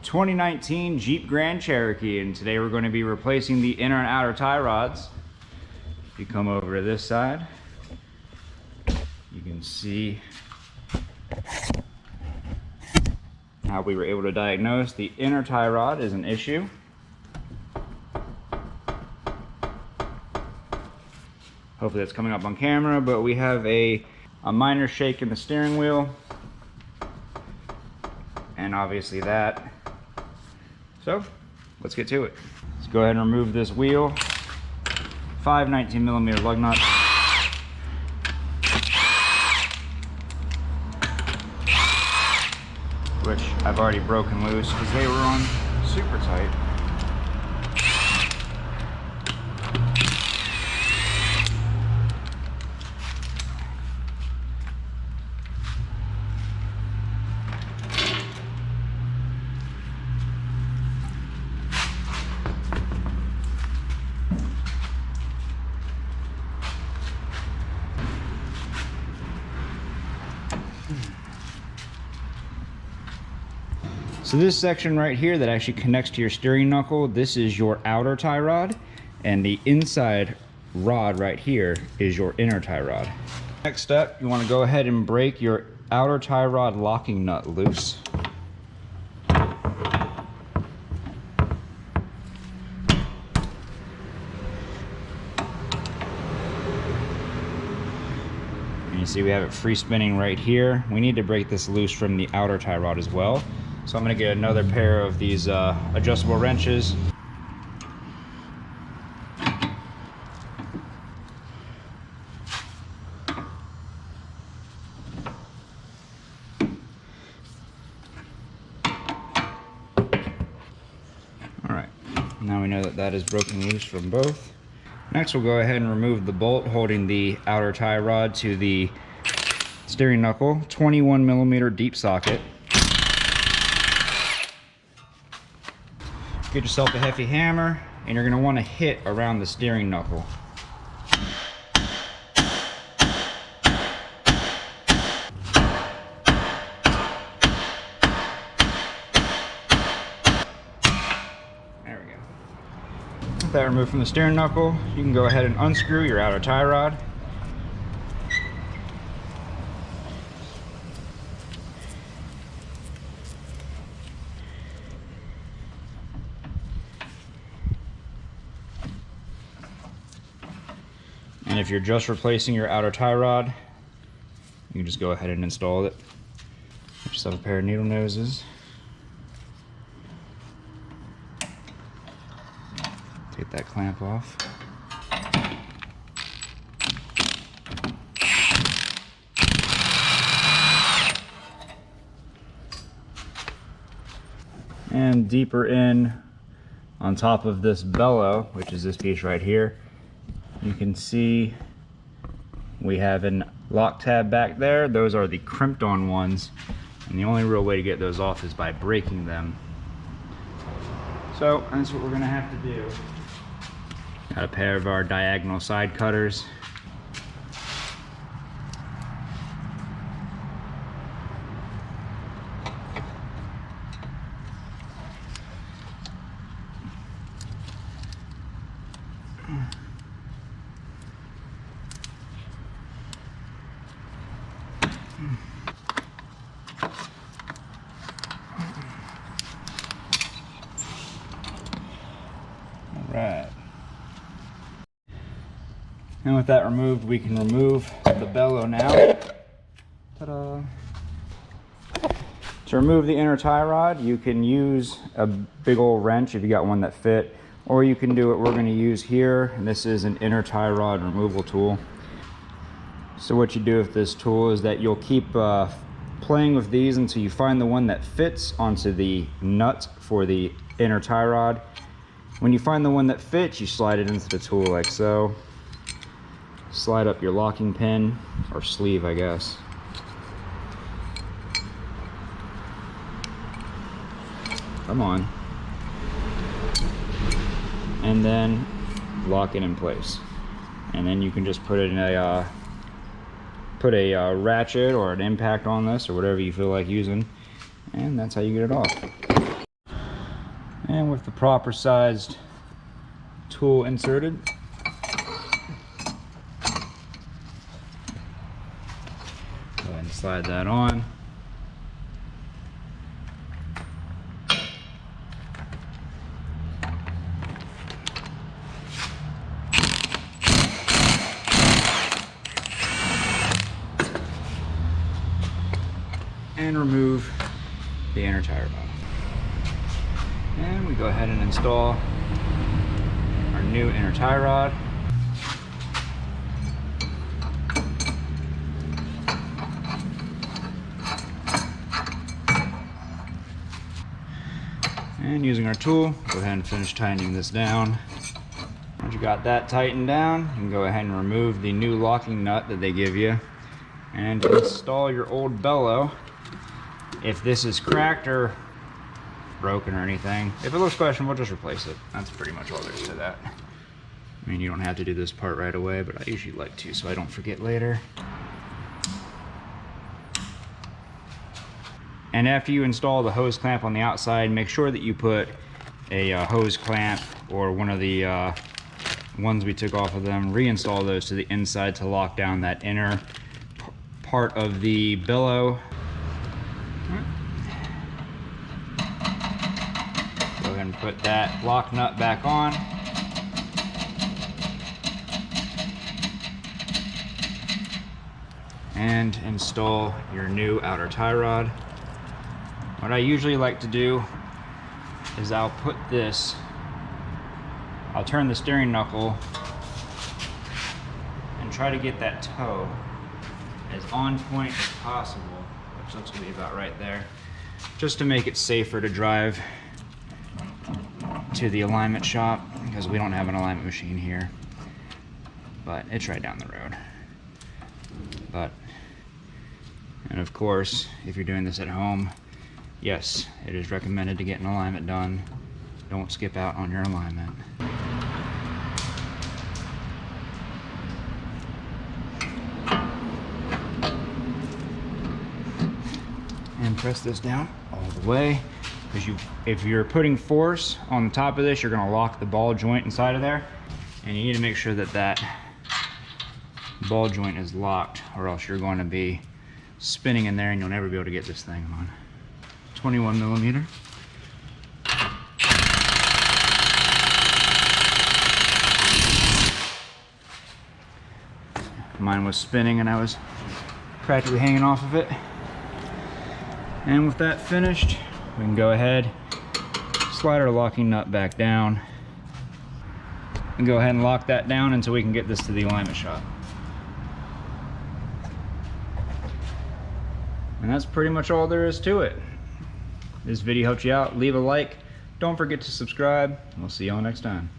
2019 Jeep Grand Cherokee, and today we're going to be replacing the inner and outer tie rods. If you come over to this side, you can see how we were able to diagnose the inner tie rod is an issue. Hopefully that's coming up on camera, but we have a minor shake in the steering wheel, and obviously that. So let's get to it. Let's go ahead and remove this wheel. 5 19mm lug nuts. Which I've already broken loose because they were on super tight. So this section right here that actually connects to your steering knuckle, this is your outer tie rod, and the inside rod right here is your inner tie rod. Next step, you want to go ahead and break your outer tie rod locking nut loose. And you see we have it free spinning right here. We need to break this loose from the outer tie rod as well. So I'm going to get another pair of these adjustable wrenches. Alright, now we know that that is broken loose from both. Next we'll go ahead and remove the bolt holding the outer tie rod to the steering knuckle, 21mm deep socket. Get yourself a hefty hammer, and you're going to want to hit around the steering knuckle. There we go. With that removed from the steering knuckle, you can go ahead and unscrew your outer tie rod. And if you're just replacing your outer tie rod, you can just go ahead and install it. Get yourself a pair of needle noses. Take that clamp off. And deeper in on top of this bellow, which is this piece right here, you can see we have an lock tab back there. Those are the crimped on ones, and the only real way to get those off is by breaking them. So that's what we're gonna have to do. Got a pair of our diagonal side cutters. Right. And with that removed, we can remove the bellow now. Ta-da! To remove the inner tie rod, you can use a big old wrench if you got one that fit, or you can do what we're going to use here, and this is an inner tie rod removal tool. So what you do with this tool is that you'll keep playing with these until you find the one that fits onto the nut for the inner tie rod. When you find the one that fits, you slide it into the tool like so. Slide up your locking pin, or sleeve I guess. Come on. And then lock it in place. And then you can just put it in a ratchet or an impact on this, or whatever you feel like using, and that's how you get it off. And with the proper sized tool inserted, go ahead and slide that on. And remove the inner tie rod. And we go ahead and install our new inner tie rod. And using our tool, go ahead and finish tightening this down. Once you got that tightened down, you can go ahead and remove the new locking nut that they give you and install your old bellow. If this is cracked or broken or anything, if it looks questionable, just replace it. That's pretty much all there is to that. I mean, you don't have to do this part right away, but I usually like to so I don't forget later. And after you install the hose clamp on the outside, make sure that you put a hose clamp or one of the ones we took off of them, reinstall those to the inside to lock down that inner part of the bellow. Go ahead and put that lock nut back on. And install your new outer tie rod. What I usually like to do is I'll turn the steering knuckle and try to get that toe as on point as possible, which looks to be about right there, just to make it safer to drive to the alignment shop, because we don't have an alignment machine here, but it's right down the road. And of course, if you're doing this at home, yes, it is recommended to get an alignment done. Don't skip out on your alignment. And press this down all the way, because if you're putting force on the top of this, you're going to lock the ball joint inside of there, and you need to make sure that that ball joint is locked, or else you're going to be spinning in there and you'll never be able to get this thing on. 21 millimeter. Mine was spinning and I was practically hanging off of it. And with that finished, we can go ahead, slide our locking nut back down, and go ahead and lock that down until we can get this to the alignment shop. And that's pretty much all there is to it. This video helped you out, leave a like. Don't forget to subscribe. We'll see y'all next time.